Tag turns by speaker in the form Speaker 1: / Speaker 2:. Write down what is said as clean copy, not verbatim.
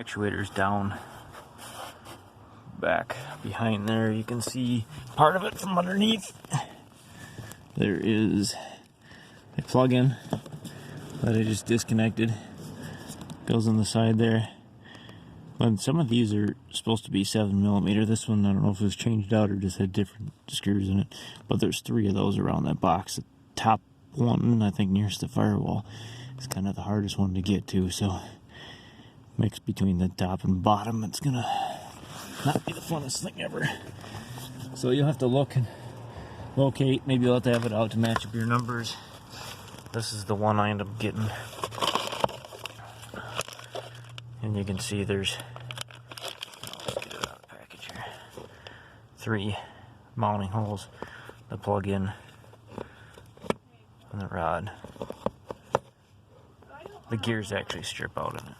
Speaker 1: Actuator's down back behind there. You can see part of it from underneath. There is a plug-in that I just disconnected. Goes on the side there. But some of these are supposed to be 7mm. This one, I don't know if it was changed out or just had different screws in it. But there's 3 of those around that box. The top one, I think nearest the firewall, is kind of the hardest one to get to. So mixed between the top and bottom, it's gonna not be the funnest thing ever. So you'll have to look and locate. Maybe you'll have to have it out to match up your numbers. This is the one I end up getting. And you can see there's, let's get it out of the package here, 3 mounting holes, the plug-in, and the rod. The gears actually strip out of it.